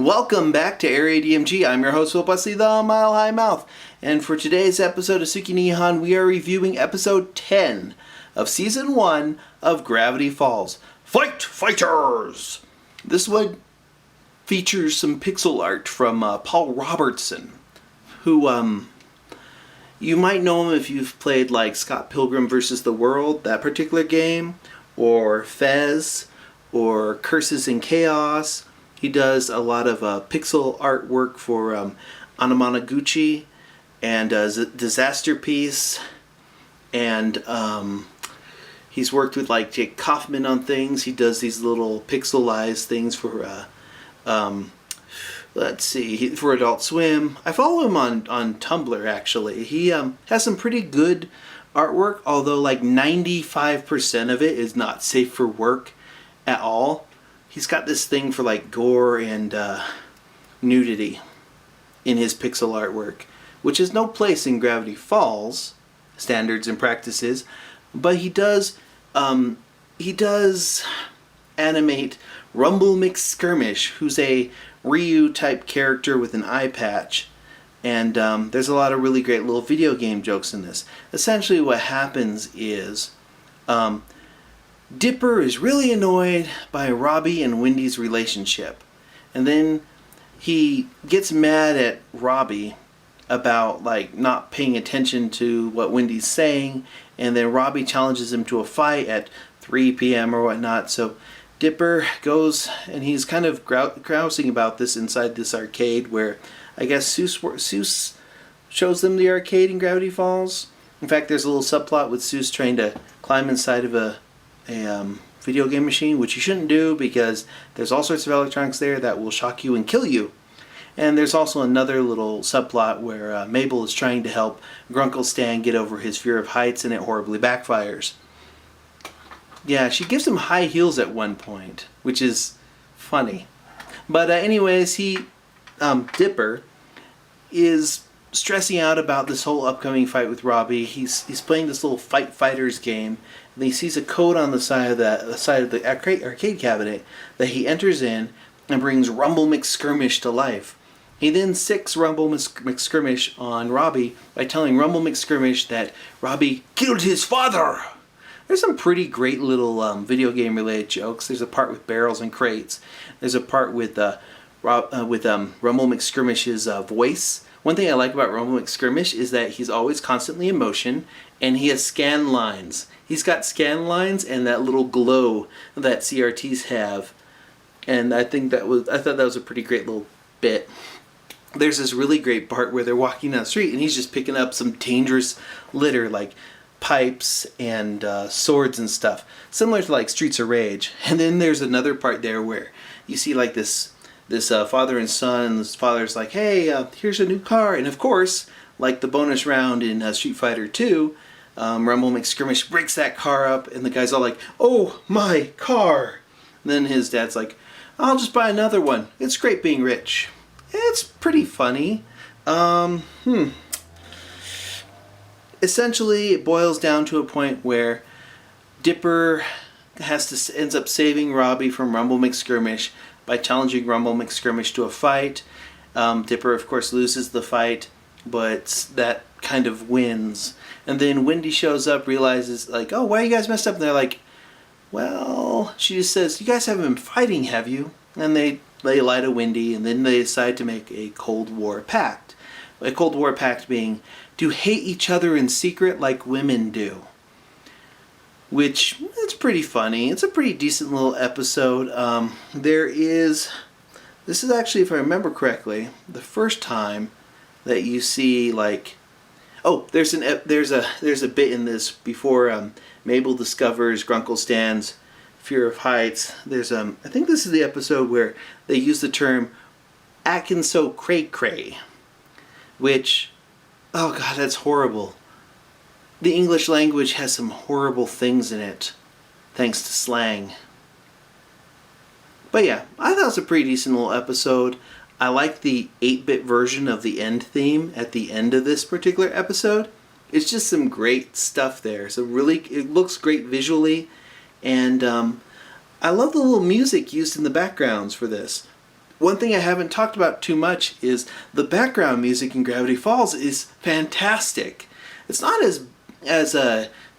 Welcome back to Area DMG. I'm your host, Will Busley, the Mile High Mouth. And for today's episode of Suki Nihon, we are reviewing episode 10 of season 1 of Gravity Falls. Fight Fighters! This one features some pixel art from Paul Robertson, who, you might know him if you've played like Scott Pilgrim vs. the World, that particular game, or Fez, or Curses and Chaos. He does a lot of pixel artwork for Anamanaguchi and Disaster Piece, and he's worked with like Jake Kaufman on things. He does these little pixelized things for let's see, for Adult Swim. I follow him on Tumblr actually. He has some pretty good artwork, although like 95% of it is not safe for work at all. He's got this thing for like gore and nudity in his pixel artwork, which is no place in Gravity Falls standards and practices, but he does animate Rumble McSkirmish, who's a Ryu type character with an eye patch, and there's a lot of really great little video game jokes in this. Essentially what happens is Dipper is really annoyed by Robbie and Wendy's relationship. And then he gets mad at Robbie about like not paying attention to what Wendy's saying. And then Robbie challenges him to a fight at 3 p.m. or whatnot. So Dipper goes and he's kind of grousing about this inside this arcade where I guess Seuss shows them the arcade in Gravity Falls. In fact, there's a little subplot with Seuss trying to climb inside of a video game machine, which you shouldn't do because there's all sorts of electronics there that will shock you and kill you. And there's also another little subplot where Mabel is trying to help Grunkle Stan get over his fear of heights, and it horribly backfires. Yeah, she gives him high heels at one point, which is funny. But anyways, Dipper is stressing out about this whole upcoming fight with Robbie. He's playing this little Fight Fighters game, and he sees a code on the side of the arcade cabinet that he enters in and brings Rumble McSkirmish to life. He then sicks Rumble McSkirmish on Robbie by telling Rumble McSkirmish that Robbie killed his father. There's some pretty great little video game related jokes. There's a part with barrels and crates. There's a part with Rumble McSkirmish's voice. One thing I like about Rumble McSkirmish is that he's always constantly in motion, and he has scan lines. He's got scan lines and that little glow that CRTs have, and I thought that was a pretty great little bit. There's this really great part where they're walking down the street, and he's just picking up some dangerous litter like pipes and swords and stuff, similar to like Streets of Rage. And then there's another part there where you see like this father and son, and this father's like, hey, here's a new car. And of course, like the bonus round in Street Fighter 2, Rumble McSkirmish breaks that car up, and the guy's all like, oh, my car. And then his dad's like, I'll just buy another one. It's great being rich. It's pretty funny. Essentially, it boils down to a point where Dipper ends up saving Robbie from Rumble McSkirmish by challenging Rumble McSkirmish to a fight. Dipper, of course, loses the fight, but that kind of wins. And then Wendy shows up, realizes, like, oh, why are you guys messed up? And they're like, well, she just says, you guys haven't been fighting, have you? And they lie to Wendy, and then they decide to make a Cold War pact. A Cold War pact being to hate each other in secret like women do. Which, it's pretty funny. It's a pretty decent little episode. This is actually, if I remember correctly, the first time that you see like, oh, there's a bit in this before Mabel discovers Grunkle Stan's fear of heights. I think this is the episode where they use the term "actin' so cray cray," which, oh god, that's horrible. The English language has some horrible things in it, thanks to slang. But yeah, I thought it was a pretty decent little episode. I like the 8-bit version of the end theme at the end of this particular episode. It's just some great stuff there. So really, it looks great visually, and I love the little music used in the backgrounds for this. One thing I haven't talked about too much is the background music in Gravity Falls is fantastic. It's not as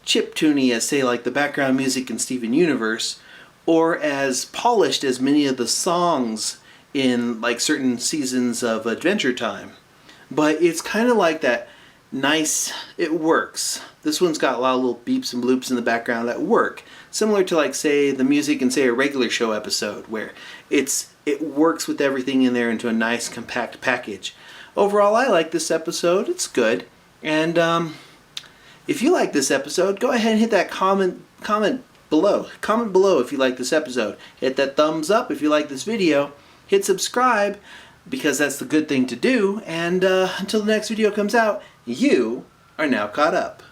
chiptune-y as, say, like the background music in Steven Universe, or as polished as many of the songs in like certain seasons of Adventure Time. But it's kind of like that nice, it works. This one's got a lot of little beeps and bloops in the background that work. Similar to like, say, the music in, say, a regular show episode, where it works with everything in there into a nice compact package. Overall, I like this episode. It's good. And if you like this episode, go ahead and hit that comment below. Comment below if you like this episode. Hit that thumbs up if you like this video. Hit subscribe, because that's the good thing to do. And until the next video comes out, you are now caught up.